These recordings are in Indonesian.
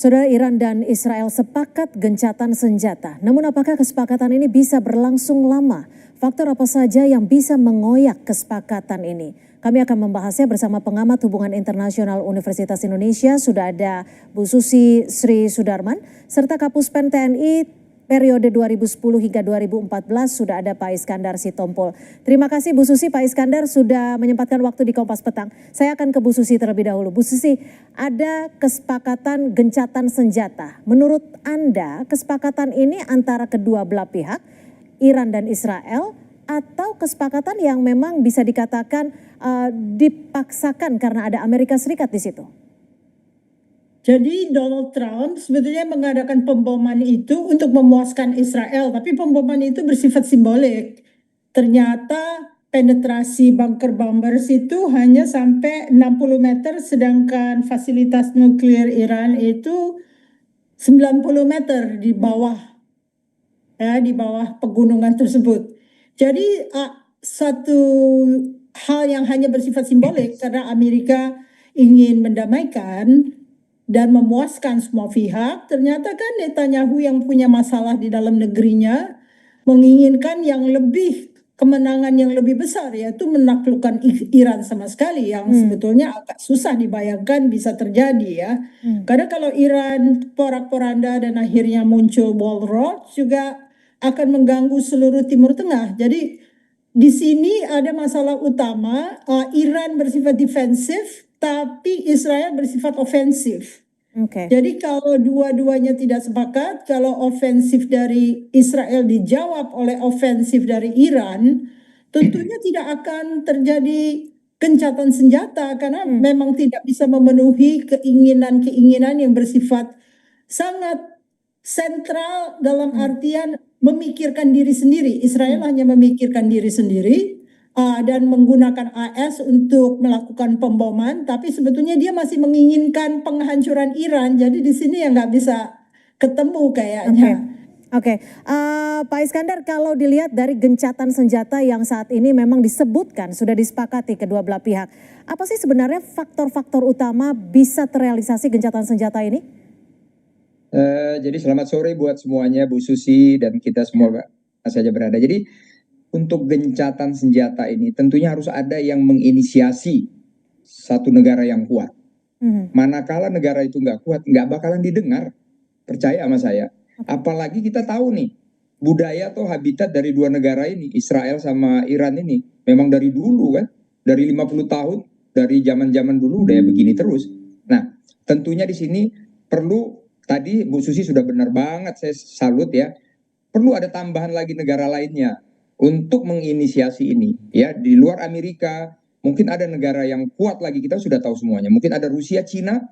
Saudara, Iran dan Israel sepakat gencatan senjata. Namun apakah kesepakatan ini bisa berlangsung lama? Faktor apa saja yang bisa mengoyak kesepakatan ini? Kami akan membahasnya bersama pengamat hubungan internasional Universitas Indonesia. Sudah ada Bu Susi Sri Sudarman, serta Kapuspen TNI periode 2010 hingga 2014 sudah ada Pak Iskandar Sitompul. Terima kasih Bu Susi, Pak Iskandar sudah menyempatkan waktu di Kompas Petang. Saya akan ke Bu Susi terlebih dahulu. Bu Susi, ada kesepakatan gencatan senjata. Menurut Anda, kesepakatan ini antara kedua belah pihak, Iran dan Israel, atau kesepakatan yang memang bisa dikatakan dipaksakan karena ada Amerika Serikat di situ? Jadi Donald Trump sebetulnya mengadakan pemboman itu untuk memuaskan Israel, tapi pemboman itu bersifat simbolik. Ternyata penetrasi bunker bombers itu hanya sampai 60 meter, sedangkan fasilitas nuklir Iran itu 90 meter di bawah pegunungan tersebut. Jadi satu hal yang hanya bersifat simbolik karena Amerika ingin mendamaikan dan memuaskan semua pihak, ternyata kan Netanyahu yang punya masalah di dalam negerinya menginginkan yang lebih, kemenangan yang lebih besar, yaitu menaklukkan Iran sama sekali, yang sebetulnya agak susah dibayangkan bisa terjadi ya. Karena kalau Iran porak-poranda dan akhirnya muncul wall road juga akan mengganggu seluruh Timur Tengah. Jadi di sini ada masalah utama, Iran bersifat defensif, tapi Israel bersifat ofensif. Jadi kalau dua-duanya tidak sepakat, kalau ofensif dari Israel dijawab oleh ofensif dari Iran, tentunya tidak akan terjadi gencatan senjata karena memang tidak bisa memenuhi keinginan-keinginan yang bersifat sangat sentral dalam artian memikirkan diri sendiri. Israel hanya memikirkan diri sendiri dan menggunakan AS untuk melakukan pemboman, tapi sebetulnya dia masih menginginkan penghancuran Iran. Jadi di sini ya nggak bisa ketemu kayaknya. Oke. Pak Iskandar, kalau dilihat dari gencatan senjata yang saat ini memang disebutkan sudah disepakati kedua belah pihak, apa sih sebenarnya faktor-faktor utama bisa terrealisasi gencatan senjata ini? Jadi selamat sore buat semuanya, Bu Susi dan kita semua saja berada. Jadi untuk gencatan senjata ini tentunya harus ada yang menginisiasi satu negara yang kuat. Manakala negara itu nggak kuat, nggak bakalan didengar. Percaya sama saya. Apalagi kita tahu nih, budaya atau habitat dari dua negara ini, Israel sama Iran ini, memang dari dulu kan, dari 50 tahun, dari zaman-zaman dulu udah begini terus. Nah, tentunya di sini perlu, tadi Bu Susi sudah benar banget, saya salut ya, perlu ada tambahan lagi negara lainnya untuk menginisiasi ini ya. Di luar Amerika mungkin ada negara yang kuat lagi, kita sudah tahu semuanya, mungkin ada Rusia, Cina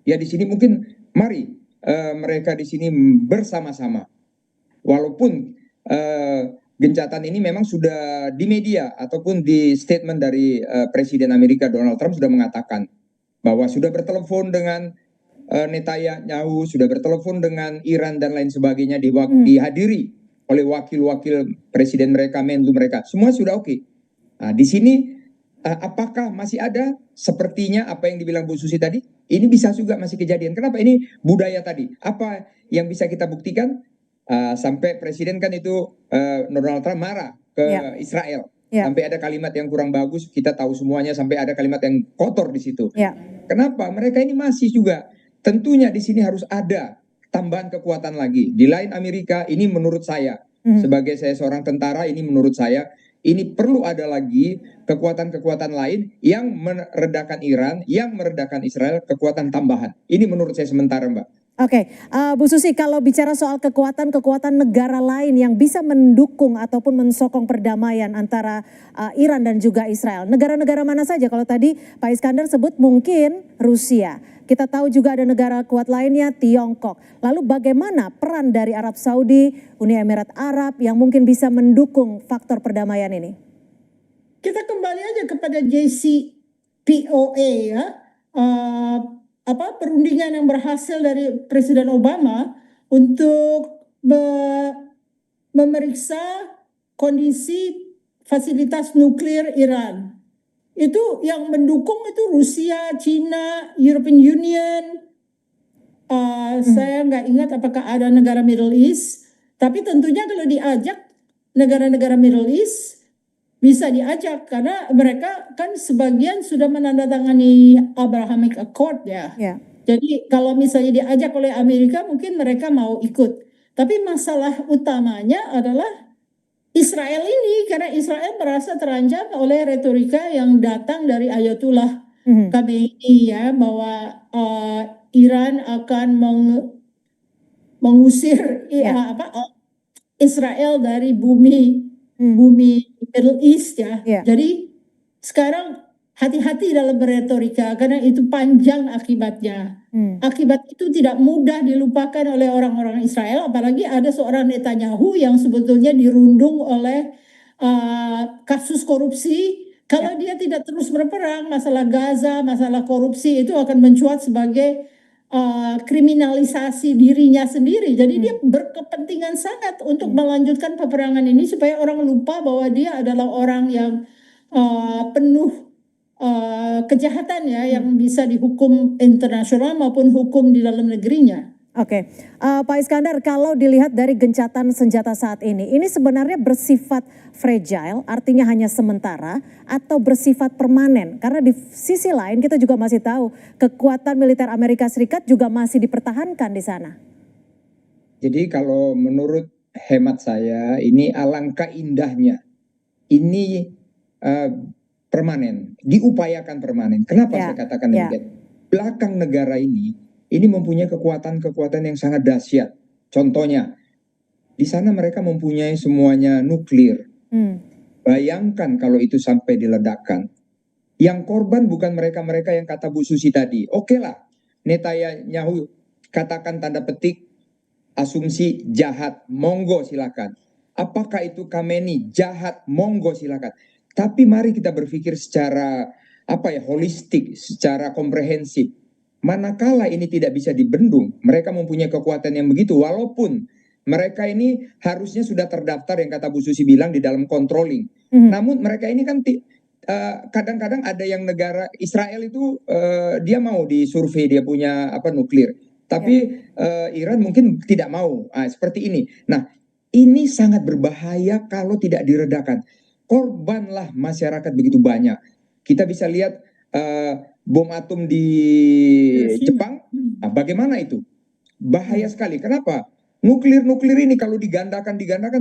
ya. Di sini mungkin mari mereka di sini bersama-sama, walaupun gencatan ini memang sudah di media ataupun di statement dari Presiden Amerika Donald Trump sudah mengatakan bahwa sudah bertelepon dengan Netanyahu, sudah bertelepon dengan Iran dan lain sebagainya, dihadiri oleh wakil-wakil presiden mereka, menlu mereka, semua sudah oke. Nah, di sini apakah masih ada sepertinya apa yang dibilang Bu Susi tadi, ini bisa juga masih kejadian. Kenapa? Ini budaya tadi. Apa yang bisa kita buktikan? Sampai presiden kan itu Donald Trump marah ke Israel. Sampai ada kalimat yang kurang bagus, kita tahu semuanya, sampai ada kalimat yang kotor di situ. Kenapa? Mereka ini masih juga. Tentunya di sini harus ada tambahan kekuatan lagi. Di lain Amerika, ini menurut saya, sebagai saya seorang tentara, ini menurut saya, ini perlu ada lagi kekuatan-kekuatan lain yang meredakan Iran, yang meredakan Israel, kekuatan tambahan. Ini menurut saya sementara, Mbak. Oke, Bu Susi, kalau bicara soal kekuatan-kekuatan negara lain yang bisa mendukung ataupun mensokong perdamaian antara Iran dan juga Israel, negara-negara mana saja? Kalau tadi Pak Iskandar sebut mungkin Rusia, kita tahu juga ada negara kuat lainnya, Tiongkok. Lalu bagaimana peran dari Arab Saudi, Uni Emirat Arab yang mungkin bisa mendukung faktor perdamaian ini? Kita kembali aja kepada JCPOA ya. Perundingan yang berhasil dari Presiden Obama untuk memeriksa kondisi fasilitas nuklir Iran. Itu yang mendukung itu Rusia, China, European Union, Saya nggak ingat apakah ada negara Middle East, tapi tentunya kalau diajak negara-negara Middle East bisa diajak karena mereka kan sebagian sudah menandatangani Abrahamic Accord ya. Ya. Jadi kalau misalnya diajak oleh Amerika mungkin mereka mau ikut. Tapi masalah utamanya adalah Israel ini karena Israel merasa terancam oleh retorika yang datang dari Ayatullah Mhm. Khamenei ya bahwa Iran akan mengusir Ya. Israel dari bumi Hmm. Middle East ya. Ya. Jadi sekarang hati-hati dalam beretorika karena itu panjang akibatnya. Akibat itu tidak mudah dilupakan oleh orang-orang Israel, apalagi ada seorang Netanyahu yang sebetulnya dirundung oleh kasus korupsi. Kalau dia tidak terus berperang, masalah Gaza, masalah korupsi itu akan mencuat sebagai kriminalisasi dirinya sendiri. Jadi dia berkepentingan sangat untuk melanjutkan peperangan ini supaya orang lupa bahwa dia adalah orang yang penuh kejahatan ya yang bisa dihukum internasional maupun hukum di dalam negerinya. Oke, Pak Iskandar, kalau dilihat dari gencatan senjata saat ini sebenarnya bersifat fragile, artinya hanya sementara, atau bersifat permanen? Karena di sisi lain kita juga masih tahu kekuatan militer Amerika Serikat juga masih dipertahankan di sana. Jadi kalau menurut hemat saya ini alangkah indahnya. Ini permanen, diupayakan permanen. Kenapa saya katakan demikian? Belakang negara ini mempunyai kekuatan-kekuatan yang sangat dahsyat. Contohnya, di sana mereka mempunyai semuanya nuklir. Bayangkan kalau itu sampai diledakkan. Yang korban bukan mereka-mereka yang kata Bu Susi tadi. Oke lah, Netanyahu katakan tanda petik asumsi jahat, monggo silakan. Apakah itu Khamenei jahat, monggo silakan. Tapi mari kita berpikir secara holistik, secara komprehensif. Manakala ini tidak bisa dibendung, mereka mempunyai kekuatan yang begitu, walaupun mereka ini harusnya sudah terdaftar yang kata Bu Susi bilang di dalam controlling. Namun mereka ini kan kadang-kadang ada yang negara Israel itu dia mau disurvei dia punya nuklir, tapi Iran mungkin tidak mau. Seperti ini. Nah, ini sangat berbahaya kalau tidak diredakan. Korbanlah masyarakat begitu banyak. Kita bisa lihat bom atom di Jepang, bagaimana itu? Bahaya sekali. Kenapa? Nuklir ini kalau digandakan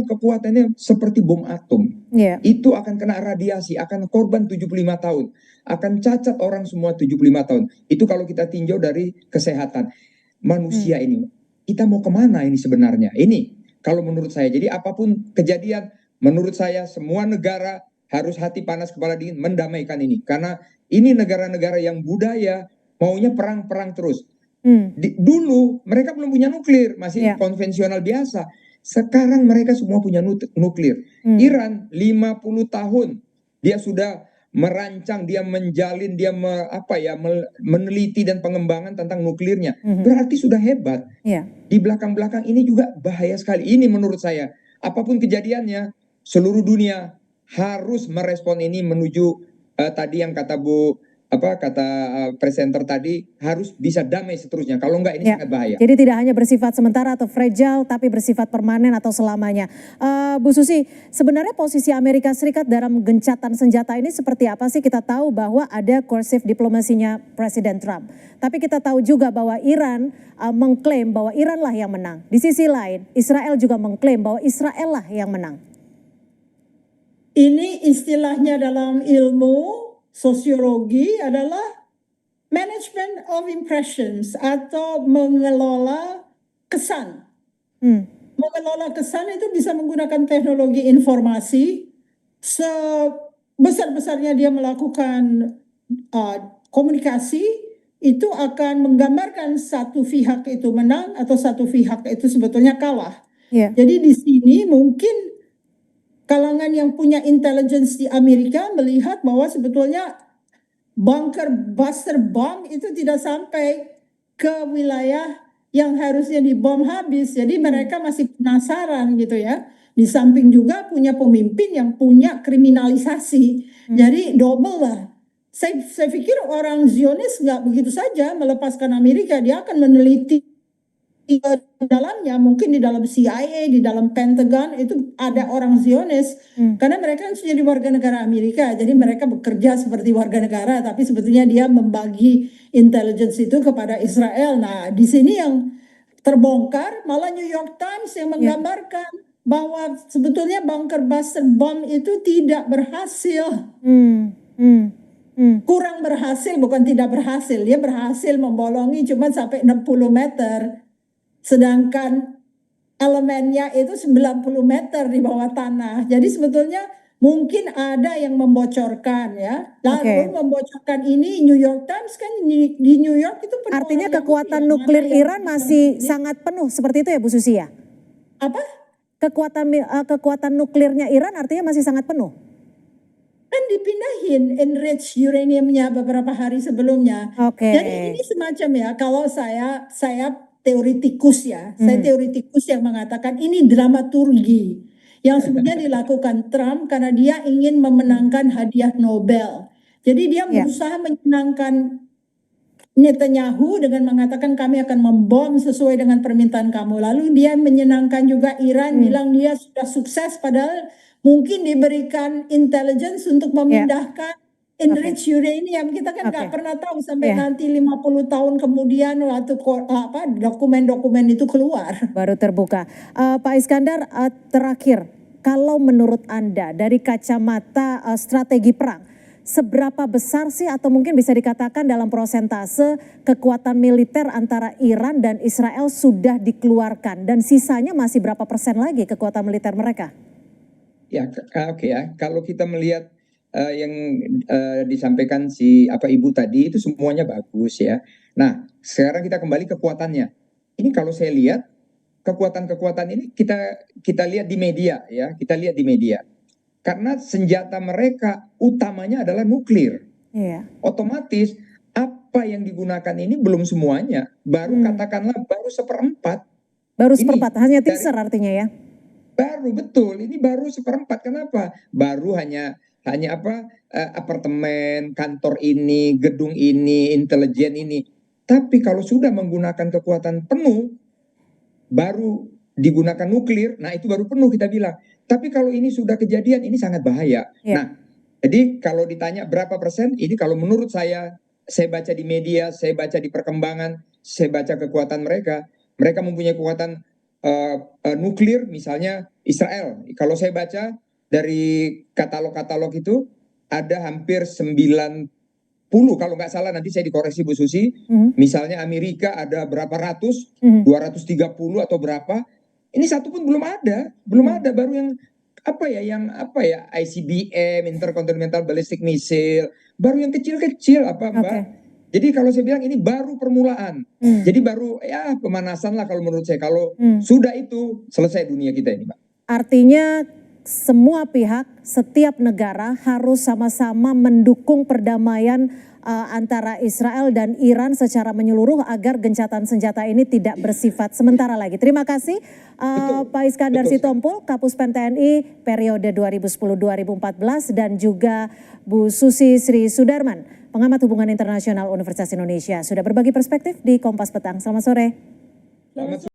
kekuatannya seperti bom atom. Itu akan kena radiasi, akan korban 75 tahun. Akan cacat orang semua 75 tahun. Itu kalau kita tinjau dari kesehatan. Manusia ini, kita mau kemana ini sebenarnya? Ini kalau menurut saya. Jadi apapun kejadian, menurut saya semua negara harus hati panas kepala dingin mendamaikan ini. Karena ini negara-negara yang budaya maunya perang-perang terus. Dulu mereka belum punya nuklir, masih konvensional biasa. Sekarang mereka semua punya nuklir. Iran 50 tahun dia sudah merancang, dia menjalin, dia meneliti dan pengembangan tentang nuklirnya. Berarti sudah hebat. Di belakang-belakang ini juga bahaya sekali. Ini menurut saya, apapun kejadiannya, seluruh dunia harus merespon ini menuju tadi yang kata presenter tadi, harus bisa damai seterusnya. Kalau enggak ini sangat bahaya. Jadi tidak hanya bersifat sementara atau fragile, tapi bersifat permanen atau selamanya. Bu Susi, sebenarnya posisi Amerika Serikat dalam gencatan senjata ini seperti apa sih? Kita tahu bahwa ada coercive diplomasinya Presiden Trump. Tapi kita tahu juga bahwa Iran mengklaim bahwa Iran lah yang menang. Di sisi lain, Israel juga mengklaim bahwa Israel lah yang menang. Ini istilahnya dalam ilmu sosiologi adalah management of impressions atau mengelola kesan. Mengelola kesan itu bisa menggunakan teknologi informasi. Sebesar-besarnya dia melakukan komunikasi, itu akan menggambarkan satu pihak itu menang atau satu pihak itu sebetulnya kalah. Jadi di sini mungkin kalangan yang punya intelligence di Amerika melihat bahwa sebetulnya bunker buster bomb itu tidak sampai ke wilayah yang harusnya dibom habis. Jadi mereka masih penasaran gitu ya. Di samping juga punya pemimpin yang punya kriminalisasi. Jadi double lah. Saya pikir orang Zionis nggak begitu saja melepaskan Amerika. Dia akan meneliti dalamnya, mungkin di dalam CIA, di dalam Pentagon itu ada orang Zionis, karena mereka kan sudah jadi warga negara Amerika, jadi mereka bekerja seperti warga negara, tapi sebetulnya dia membagi intelligence itu kepada Israel. Nah, di sini yang terbongkar malah New York Times yang menggambarkan bahwa sebetulnya bunker buster bomb itu tidak berhasil. Kurang berhasil, bukan tidak berhasil. Dia berhasil membolongi cuma sampai 60 meter. Sedangkan elemennya itu 90 meter di bawah tanah. Jadi sebetulnya mungkin ada yang membocorkan ya. Lalu membocorkan ini New York Times kan di New York itu penuh Artinya orang kekuatan Yahudi, nuklir mana yang Iran masih sangat penuh seperti itu ya Bu Susi ya? apa? Kekuatan nuklirnya Iran artinya masih sangat penuh. Kan dipindahin enriched uraniumnya beberapa hari sebelumnya. Oke. Jadi ini semacam ya, kalau saya teoritikus ya, saya teoritikus yang mengatakan ini dramaturgi yang sebenarnya dilakukan Trump karena dia ingin memenangkan hadiah Nobel. Jadi dia berusaha menyenangkan Netanyahu dengan mengatakan kami akan membom sesuai dengan permintaan kamu. Lalu dia menyenangkan juga Iran, bilang dia sudah sukses padahal mungkin diberikan intelligence untuk memindahkan enriched uranium. Kita kan nggak pernah tahu sampai nanti 50 tahun kemudian waktu dokumen-dokumen itu keluar. Baru terbuka. Pak Iskandar, terakhir, kalau menurut Anda dari kacamata strategi perang, seberapa besar sih atau mungkin bisa dikatakan dalam prosentase kekuatan militer antara Iran dan Israel sudah dikeluarkan dan sisanya masih berapa persen lagi kekuatan militer mereka? Ya, oke ya. Kalau kita melihat yang disampaikan si Ibu tadi itu semuanya bagus ya. Nah, sekarang kita kembali kekuatannya. Ini kalau saya lihat kekuatan-kekuatan ini kita lihat di media ya, kita lihat di media. Karena senjata mereka utamanya adalah nuklir. Iya. Otomatis apa yang digunakan ini belum semuanya, baru katakanlah baru seperempat. Baru seperempat, hanya teaser artinya ya? Baru, betul, ini baru seperempat. Kenapa? Baru hanya apartemen, kantor ini, gedung ini, intelijen ini. Tapi kalau sudah menggunakan kekuatan penuh, baru digunakan nuklir, nah itu baru penuh kita bilang. Tapi kalau ini sudah kejadian, ini sangat bahaya. Nah, jadi kalau ditanya berapa persen, ini kalau menurut saya baca di media, saya baca di perkembangan, saya baca kekuatan mereka mempunyai kekuatan nuklir, misalnya Israel. Kalau saya baca dari katalog-katalog itu ada hampir 90, kalau nggak salah nanti saya dikoreksi Bu Susi. Misalnya Amerika ada berapa ratus, 230 atau berapa. Ini satu pun belum ada, baru yang ICBM, Intercontinental Ballistic Missile, baru yang kecil-kecil Mbak. Jadi kalau saya bilang ini baru permulaan. Jadi baru ya pemanasan lah kalau menurut saya. Kalau sudah itu selesai dunia kita ini, Mbak. Artinya semua pihak, setiap negara harus sama-sama mendukung perdamaian antara Israel dan Iran secara menyeluruh agar gencatan senjata ini tidak bersifat sementara lagi. Terima kasih Pak Iskandar Sitompul, Kapus Pen TNI periode 2010-2014 dan juga Bu Susi Sri Sudarman, pengamat hubungan internasional Universitas Indonesia, sudah berbagi perspektif di Kompas Petang. Selamat sore. Selamat sore.